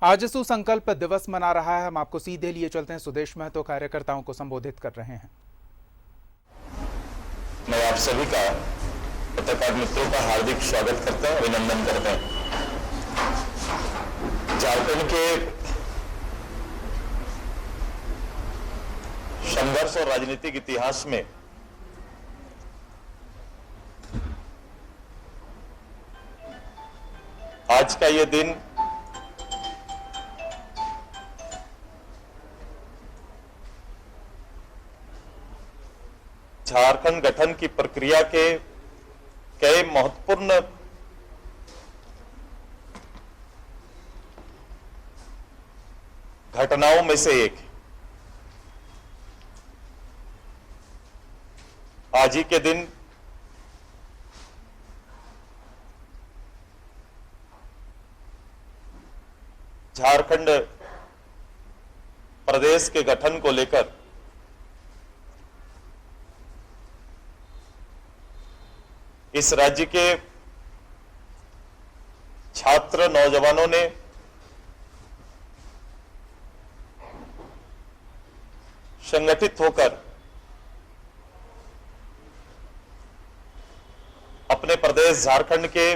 आज सुसंकल्प दिवस मना रहा है। हम आपको सीधे लिए चलते हैं। सुदेश महतो कार्यकर्ताओं को संबोधित कर रहे हैं। मैं आप सभी का, पत्रकार मित्रों का हार्दिक स्वागत करते हैं, अभिनंदन करते हैं। झारखंड के संघर्ष और राजनीतिक इतिहास में आज का यह दिन झारखंड गठन की प्रक्रिया के कई महत्वपूर्ण घटनाओं में से एक है। आज ही के दिन झारखंड प्रदेश के गठन को लेकर इस राज्य के छात्र नौजवानों ने संगठित होकर अपने प्रदेश झारखंड के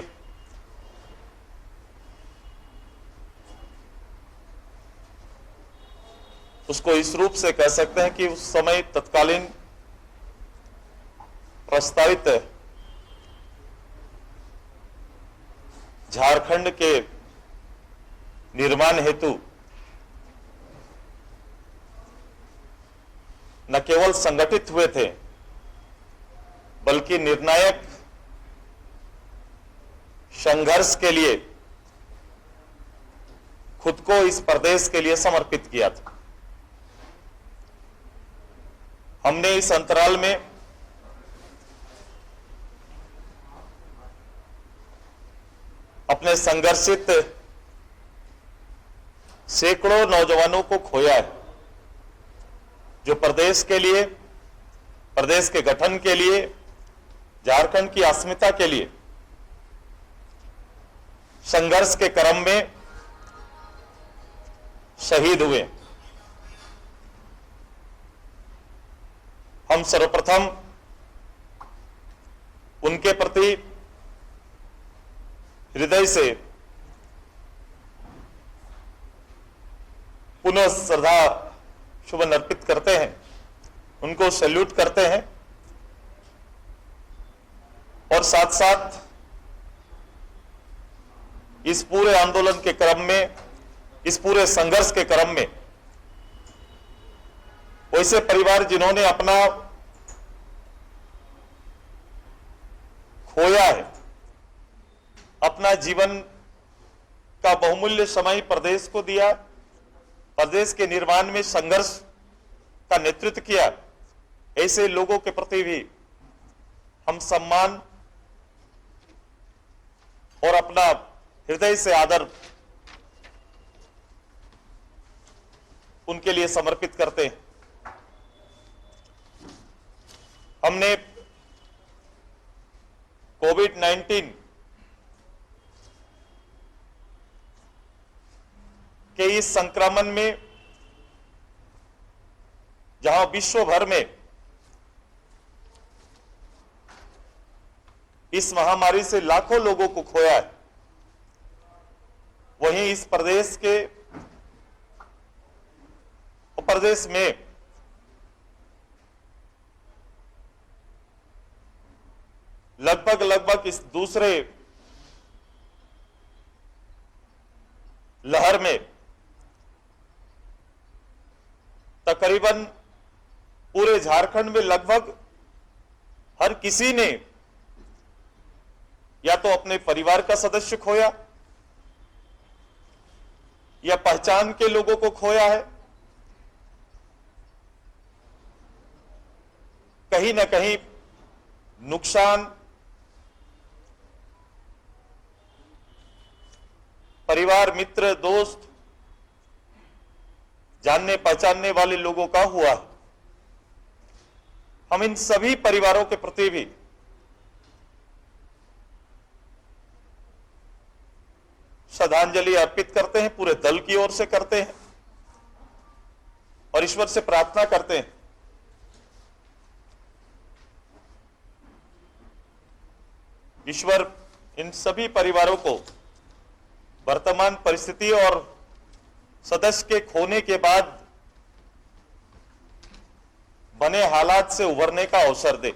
उसको इस रूप से कह सकते हैं कि उस समय तत्कालीन प्रस्तावित झारखंड के निर्माण हेतु न केवल संगठित हुए थे बल्कि निर्णायक संघर्ष के लिए खुद को इस प्रदेश के लिए समर्पित किया था। हमने इस अंतराल में अपने संघर्षित सैकड़ों नौजवानों को खोया है, जो प्रदेश के लिए, प्रदेश के गठन के लिए, झारखंड की अस्मिता के लिए संघर्ष के क्रम में शहीद हुए। हम सर्वप्रथम उनके प्रति हृदय से पुनः श्रद्धा सुमन अर्पित करते हैं, उनको सैल्यूट करते हैं और साथ साथ इस पूरे आंदोलन के क्रम में, इस पूरे संघर्ष के क्रम में वैसे परिवार जिन्होंने अपना खोया है, अपना जीवन का बहुमूल्य समय प्रदेश को दिया, प्रदेश के निर्माण में संघर्ष का नेतृत्व किया, ऐसे लोगों के प्रति भी हम सम्मान और अपना हृदय से आदर उनके लिए समर्पित करते हैं। हमने कोविड-19 के इस संक्रमण में, जहां विश्व भर में इस महामारी से लाखों लोगों को खोया है, वहीं इस प्रदेश में लगभग इस दूसरे लहर में तकरीबन पूरे झारखंड में लगभग हर किसी ने या तो अपने परिवार का सदस्य खोया या पहचान के लोगों को खोया है। कहीं ना कहीं नुकसान परिवार, मित्र, दोस्त, जानने पहचानने वाले लोगों का हुआ। हम इन सभी परिवारों के प्रति भी श्रद्धांजलि अर्पित करते हैं, पूरे दल की ओर से करते हैं और ईश्वर से प्रार्थना करते हैं ईश्वर इन सभी परिवारों को वर्तमान परिस्थिति और सदस्य के खोने के बाद बने हालात से उभरने का अवसर दे।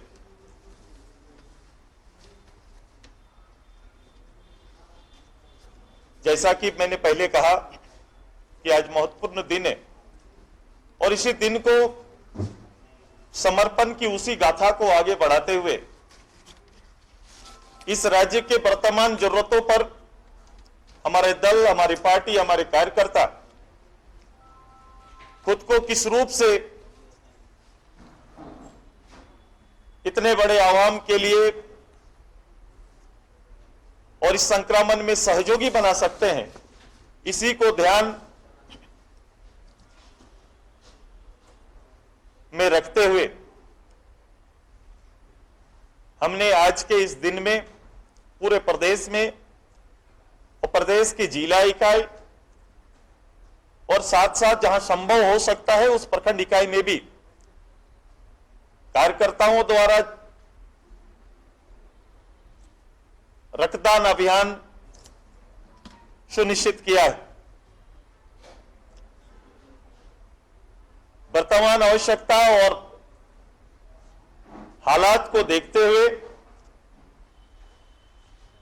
जैसा कि मैंने पहले कहा कि आज महत्वपूर्ण दिन है और इसी दिन को समर्पण की उसी गाथा को आगे बढ़ाते हुए इस राज्य के वर्तमान जरूरतों पर हमारे दल, हमारी पार्टी, हमारे कार्यकर्ता खुद को किस रूप से इतने बड़े आवाम के लिए और इस संक्रमण में सहयोगी बना सकते हैं, इसी को ध्यान में रखते हुए हमने आज के इस दिन में पूरे प्रदेश में और प्रदेश की जिला इकाई और साथ साथ जहां संभव हो सकता है उस प्रखंड इकाई में भी कार्यकर्ताओं द्वारा रक्तदान अभियान सुनिश्चित किया है। वर्तमान आवश्यकता और हालात को देखते हुए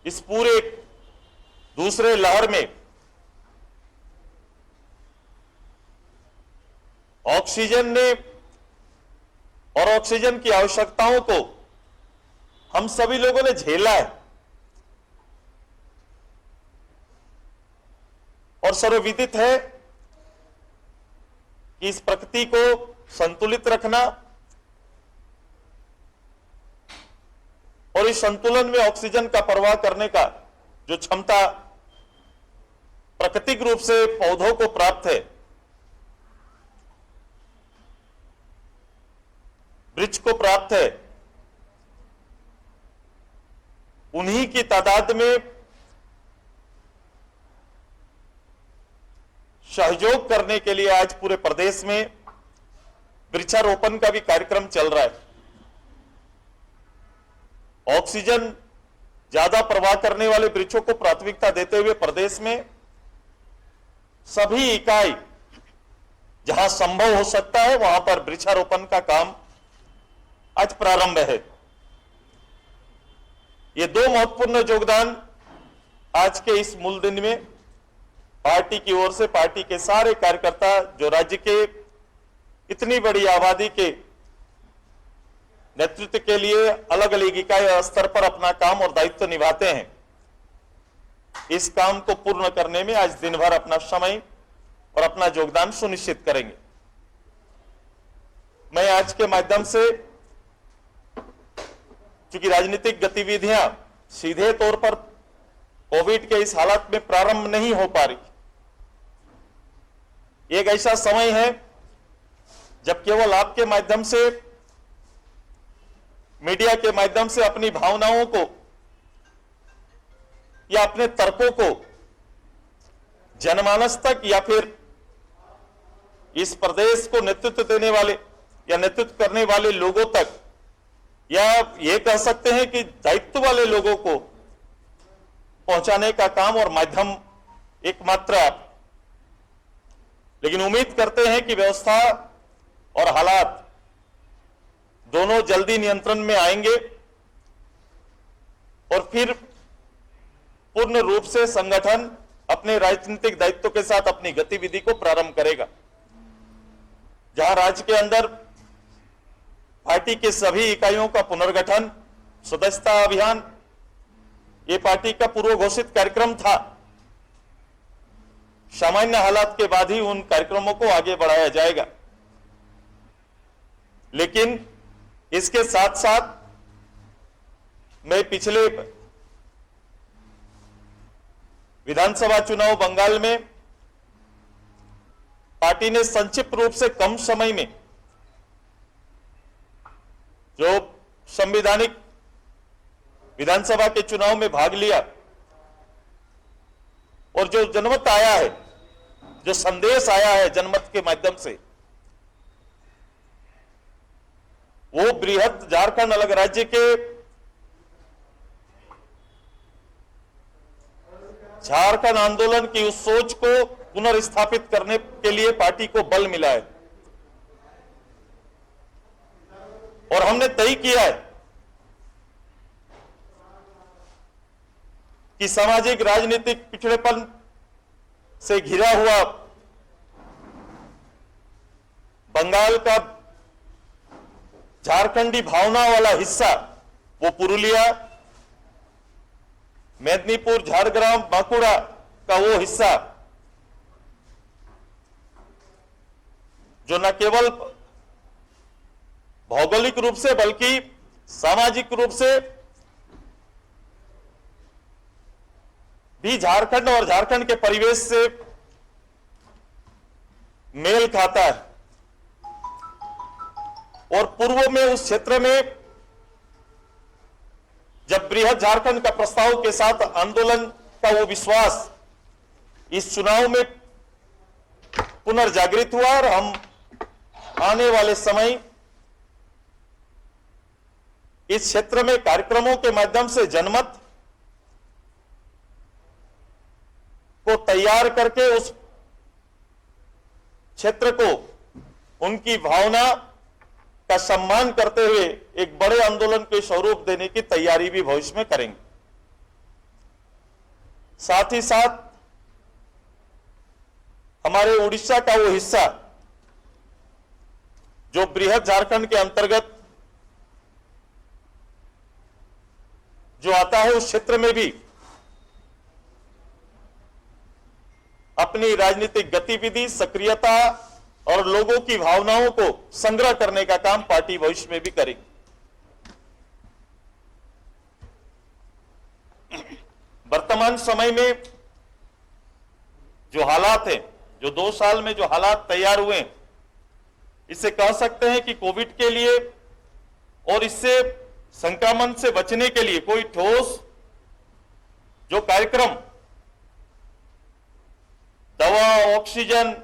इस पूरे दूसरे लहर में ऑक्सीजन ने और ऑक्सीजन की आवश्यकताओं को हम सभी लोगों ने झेला है और सर्वविदित है कि इस प्रकृति को संतुलित रखना और इस संतुलन में ऑक्सीजन का प्रवाह करने का जो क्षमता प्राकृतिक रूप से पौधों को प्राप्त है, वृक्ष को प्राप्त है, उन्हीं की तादाद में सहयोग करने के लिए आज पूरे प्रदेश में वृक्षारोपण का भी कार्यक्रम चल रहा है। ऑक्सीजन ज्यादा प्रवाह करने वाले वृक्षों को प्राथमिकता देते हुए प्रदेश में सभी इकाई जहां संभव हो सकता है वहां पर वृक्षारोपण का काम आज प्रारंभ है। ये दो महत्वपूर्ण योगदान आज के इस मूल दिन में पार्टी की ओर से पार्टी के सारे कार्यकर्ता जो राज्य के इतनी बड़ी आबादी के नेतृत्व के लिए अलग अलग इकाई स्तर पर अपना काम और दायित्व निभाते हैं, इस काम को पूर्ण करने में आज दिन भर अपना समय और अपना योगदान सुनिश्चित करेंगे। मैं आज के माध्यम से, चूंकि राजनीतिक गतिविधियां सीधे तौर पर कोविड के इस हालात में प्रारंभ नहीं हो पा रही, एक ऐसा समय है जब केवल आपके माध्यम से, मीडिया के माध्यम से अपनी भावनाओं को या अपने तर्कों को जनमानस तक या फिर इस प्रदेश को नेतृत्व देने वाले या नेतृत्व करने वाले लोगों तक, या ये कह सकते हैं कि दायित्व वाले लोगों को पहुंचाने का काम और माध्यम एकमात्र आप। लेकिन उम्मीद करते हैं कि व्यवस्था और हालात दोनों जल्दी नियंत्रण में आएंगे और फिर पूर्ण रूप से संगठन अपने राजनीतिक दायित्व के साथ अपनी गतिविधि को प्रारंभ करेगा। जहां राज्य के अंदर पार्टी के सभी इकाइयों का पुनर्गठन, सदस्यता अभियान, ये पार्टी का पूर्व घोषित कार्यक्रम था। सामान्य हालात के बाद ही उन कार्यक्रमों को आगे बढ़ाया जाएगा। लेकिन इसके साथ साथ मैं पिछले विधानसभा चुनाव बंगाल में पार्टी ने संक्षिप्त रूप से कम समय में जो संवैधानिक विधानसभा के चुनाव में भाग लिया, और जो जनमत आया है, जो संदेश आया है जनमत के माध्यम से, वो बृहत झारखंड अलग राज्य के झारखंड आंदोलन की उस सोच को पुनर्स्थापित करने के लिए पार्टी को बल मिला है। और हमने तय किया है कि सामाजिक राजनीतिक पिछड़ेपन से घिरा हुआ बंगाल का झारखंडी भावना वाला हिस्सा, वो पुरुलिया, मेदिनीपुर, झारग्राम, बांकुड़ा का वो हिस्सा जो न केवल भौगोलिक रूप से बल्कि सामाजिक रूप से भी झारखंड और झारखंड के परिवेश से मेल खाता है। और पूर्व में उस क्षेत्र में जब बृहद झारखंड का प्रस्ताव के साथ आंदोलन का वो विश्वास इस चुनाव में पुनर्जागृत हुआ और हम आने वाले समय इस क्षेत्र में कार्यक्रमों के माध्यम से जनमत को तैयार करके उस क्षेत्र को उनकी भावना का सम्मान करते हुए एक बड़े आंदोलन के स्वरूप देने की तैयारी भी भविष्य में करेंगे। साथ ही साथ हमारे उड़ीसा का वो हिस्सा जो बृहद झारखंड के अंतर्गत जो आता है, उस क्षेत्र में भी अपनी राजनीतिक गतिविधि, सक्रियता और लोगों की भावनाओं को संग्रह करने का काम पार्टी भविष्य में भी करेगी। वर्तमान समय में जो हालात हैं, जो 2 साल में जो हालात तैयार हुए हैं, इससे कह सकते हैं कि कोविड के लिए और इससे संक्रमण से बचने के लिए कोई ठोस जो कार्यक्रम, दवा, ऑक्सीजन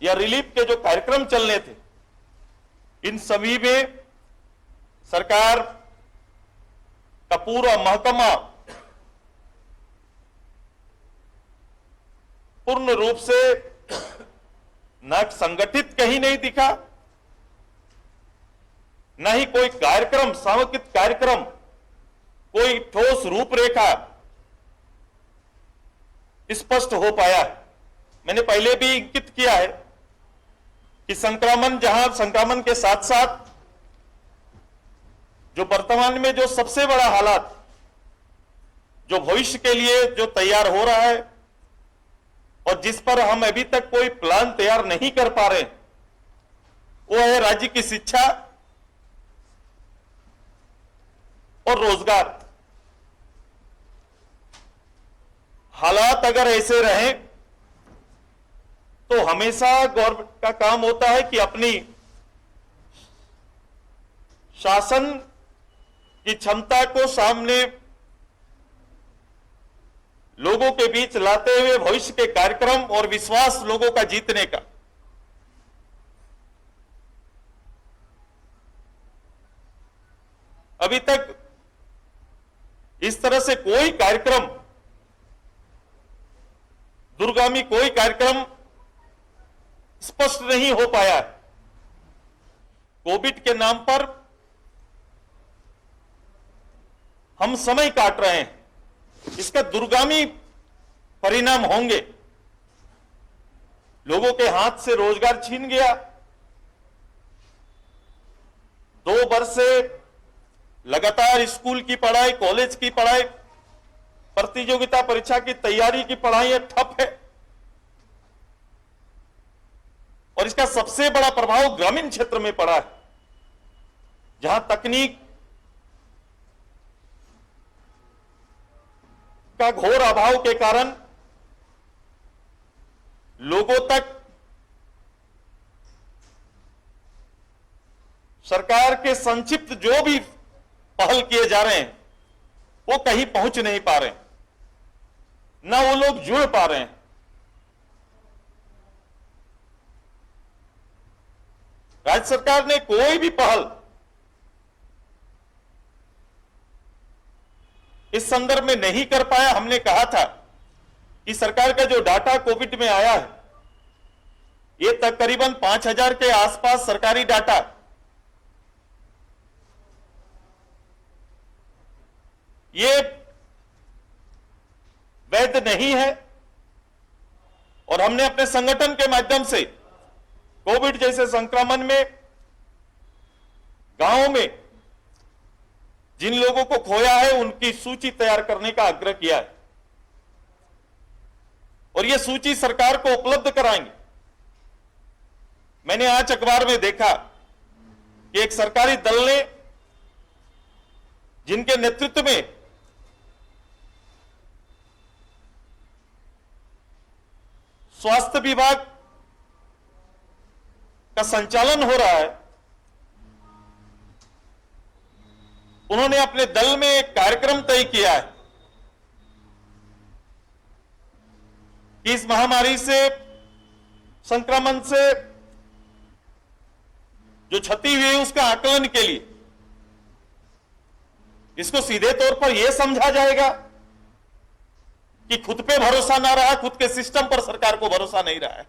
या रिलीफ के जो कार्यक्रम चलने थे, इन सभी में सरकार का पूरा महकमा पूर्ण रूप से न संगठित कहीं नहीं दिखा, न ही कोई कार्यक्रम, सामूहिक कार्यक्रम, कोई ठोस रूपरेखा स्पष्ट हो पाया। मैंने पहले भी इंगित किया है कि संक्रमण संक्रमण के साथ साथ जो वर्तमान में जो सबसे बड़ा हालात जो भविष्य के लिए जो तैयार हो रहा है और जिस पर हम अभी तक कोई प्लान तैयार नहीं कर पा रहे, वो है राज्य की शिक्षा और रोजगार। हालात अगर ऐसे रहें तो हमेशा गवर्नमेंट का काम होता है कि अपनी शासन की क्षमता को सामने लोगों के बीच लाते हुए भविष्य के कार्यक्रम और विश्वास लोगों का जीतने का, अभी तक इस तरह से कोई कार्यक्रम, दूरगामी कोई कार्यक्रम स्पष्ट नहीं हो पाया। कोविड के नाम पर हम समय काट रहे हैं, इसका दूरगामी परिणाम होंगे। लोगों के हाथ से रोजगार छीन गया। 2 वर्ष से लगातार स्कूल की पढ़ाई, कॉलेज की पढ़ाई, प्रतियोगिता परीक्षा की तैयारी की पढ़ाई ठप है। और इसका सबसे बड़ा प्रभाव ग्रामीण क्षेत्र में पड़ा है, जहां तकनीक का घोर अभाव के कारण लोगों तक सरकार के संक्षिप्त जो भी पहल किए जा रहे हैं वो कहीं पहुंच नहीं पा रहे, ना वो लोग जुड़ पा रहे हैं। राज्य सरकार ने कोई भी पहल इस संदर्भ में नहीं कर पाया। हमने कहा था कि सरकार का जो डाटा कोविड में आया है, ये तकरीबन 5,000 के आसपास सरकारी डाटा, ये वैध नहीं है। और हमने अपने संगठन के माध्यम से कोविड जैसे संक्रमण में गांवों में जिन लोगों को खोया है उनकी सूची तैयार करने का आग्रह किया है और यह सूची सरकार को उपलब्ध कराएंगे। मैंने आज अखबार में देखा कि एक सरकारी दल ने, जिनके नेतृत्व में स्वास्थ्य विभाग का संचालन हो रहा है, उन्होंने अपने दल में एक कार्यक्रम तय किया है कि इस महामारी से, संक्रमण से जो क्षति हुई है उसका आकलन के लिए इसको सीधे तौर पर यह समझा जाएगा कि खुद पे भरोसा ना रहा, खुद के सिस्टम पर सरकार को भरोसा नहीं रहा है।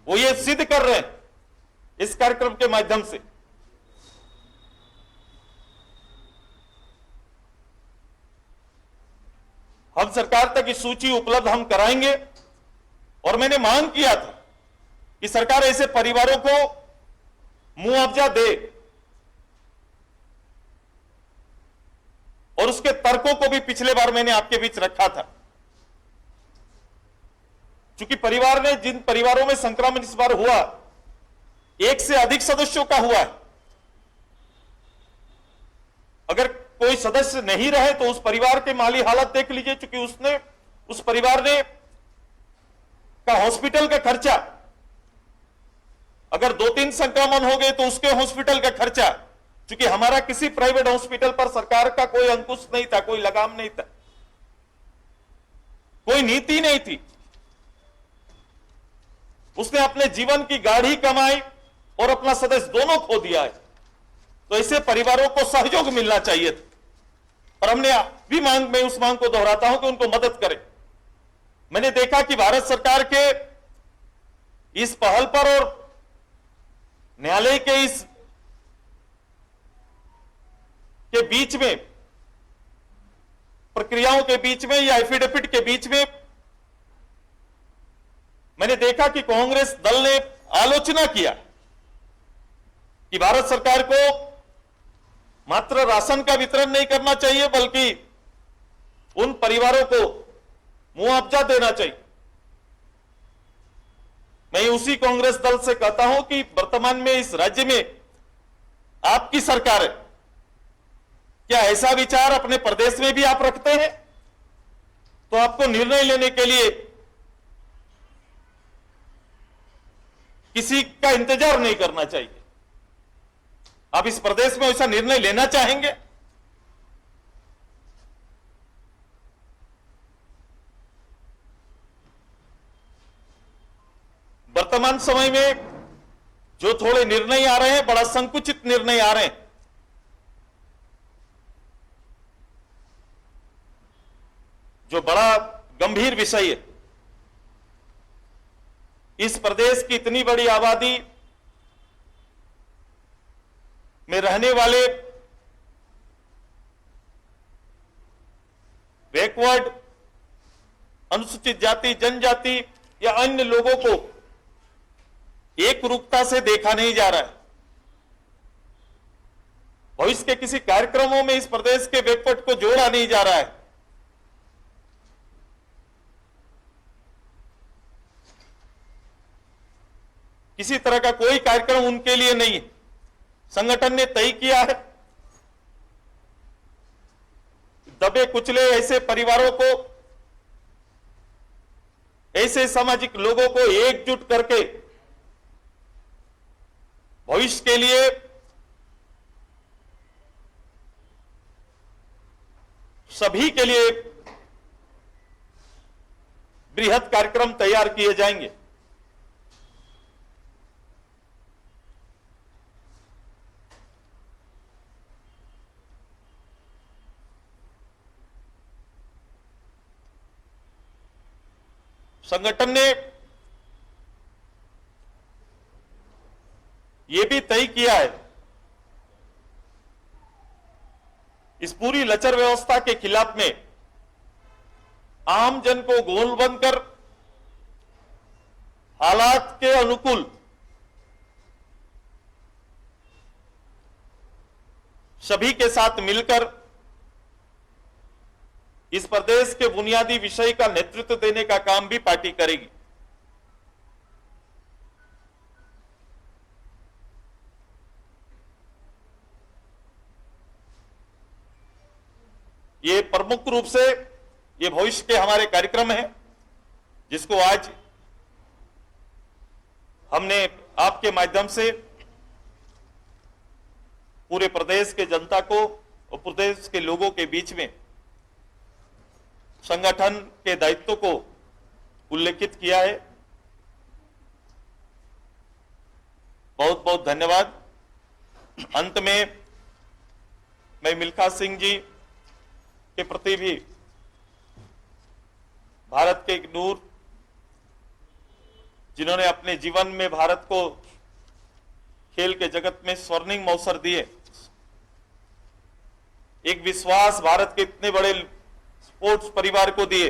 वो ये सिद्ध कर रहे हैं इस कार्यक्रम के माध्यम से। हम सरकार तक इस सूची उपलब्ध हम कराएंगे और मैंने मांग किया था कि सरकार ऐसे परिवारों को मुआवजा दे और उसके तर्कों को भी पिछले बार मैंने आपके बीच रखा था। चूंकि परिवार ने, जिन परिवारों में संक्रमण इस बार हुआ, एक से अधिक सदस्यों का हुआ है। अगर कोई सदस्य नहीं रहे तो उस परिवार के माली हालत देख लीजिए। चूंकि उस परिवार ने का हॉस्पिटल का खर्चा, अगर 2-3 संक्रमण हो गए तो उसके हॉस्पिटल का खर्चा, क्योंकि हमारा किसी प्राइवेट हॉस्पिटल पर सरकार का कोई अंकुश नहीं था, कोई लगाम नहीं था, कोई नीति नहीं थी। उसने अपने जीवन की गाढ़ी कमाई और अपना सदस्य दोनों खो दिया है। तो ऐसे परिवारों को सहयोग मिलना चाहिए था और हमने भी मैं उस मांग को दोहराता हूं कि उनको मदद करें। मैंने देखा कि भारत सरकार के इस पहल पर और न्यायालय के इस के बीच में, प्रक्रियाओं के बीच में या एफिडेविट के बीच में, मैंने देखा कि कांग्रेस दल ने आलोचना किया कि भारत सरकार को मात्र राशन का वितरण नहीं करना चाहिए बल्कि उन परिवारों को मुआवजा देना चाहिए। मैं उसी कांग्रेस दल से कहता हूं कि वर्तमान में इस राज्य में आपकी सरकार है, क्या ऐसा विचार अपने प्रदेश में भी आप रखते हैं? तो आपको निर्णय लेने के लिए किसी का इंतजार नहीं करना चाहिए। आप इस प्रदेश में ऐसा निर्णय लेना चाहेंगे? वर्तमान समय में जो थोड़े निर्णय आ रहे हैं, बड़ा संकुचित निर्णय आ रहे हैं। जो बड़ा गंभीर विषय है, इस प्रदेश की इतनी बड़ी आबादी में रहने वाले बैकवर्ड, अनुसूचित जाति, जनजाति या अन्य लोगों को एक रूपता से देखा नहीं जा रहा है। भविष्य के किसी कार्यक्रमों में इस प्रदेश के बैकवर्ड को जोड़ा नहीं जा रहा है। किसी तरह का कोई कार्यक्रम उनके लिए नहीं है। संगठन ने तय किया है दबे कुचले ऐसे परिवारों को, ऐसे सामाजिक लोगों को एकजुट करके भविष्य के लिए सभी के लिए बृहद कार्यक्रम तैयार किए जाएंगे। संगठन ने यह भी तय किया है, इस पूरी लचर व्यवस्था के खिलाफ में आम जन को गोल बनकर हालात के अनुकूल सभी के साथ मिलकर इस प्रदेश के बुनियादी विषय का नेतृत्व देने का काम भी पार्टी करेगी। ये प्रमुख रूप से ये भविष्य के हमारे कार्यक्रम हैं, जिसको आज हमने आपके माध्यम से पूरे प्रदेश के जनता को और प्रदेश के लोगों के बीच में संगठन के दायित्व को उल्लेखित किया है। बहुत बहुत धन्यवाद। अंत में मैं मिल्खा सिंह जी के प्रति भी, भारत के एक नूर, जिन्होंने अपने जीवन में भारत को खेल के जगत में स्वर्णिम अवसर दिए, एक विश्वास भारत के इतने बड़े स्पोर्ट्स परिवार को दिए,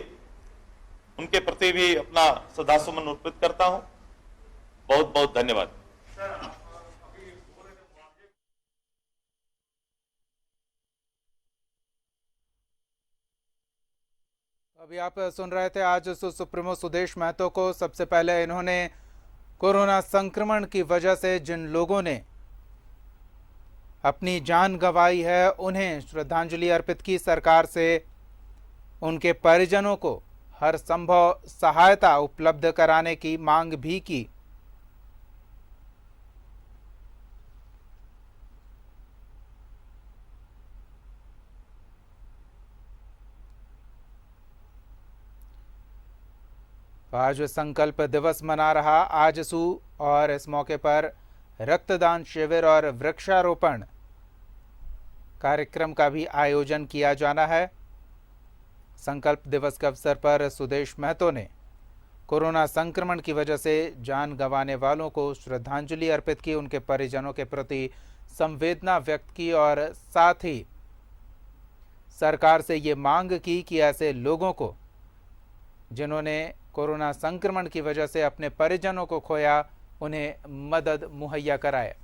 उनके प्रति भी अपना श्रद्धासुमन अर्पित करता हूं। बहुत बहुत धन्यवाद। अभी आप सुन रहे थे आज सुप्रीमो सुदेश महतो को। सबसे पहले इन्होंने कोरोना संक्रमण की वजह से जिन लोगों ने अपनी जान गंवाई है, उन्हें श्रद्धांजलि अर्पित की। सरकार से उनके परिजनों को हर संभव सहायता उपलब्ध कराने की मांग भी की। आज संकल्प दिवस मना रहा आजसू, और इस मौके पर रक्तदान शिविर और वृक्षारोपण कार्यक्रम का भी आयोजन किया जाना है। संकल्प दिवस के अवसर पर सुदेश महतो ने कोरोना संक्रमण की वजह से जान गंवाने वालों को श्रद्धांजलि अर्पित की, उनके परिजनों के प्रति संवेदना व्यक्त की और साथ ही सरकार से ये मांग की कि ऐसे लोगों को जिन्होंने कोरोना संक्रमण की वजह से अपने परिजनों को खोया, उन्हें मदद मुहैया कराए।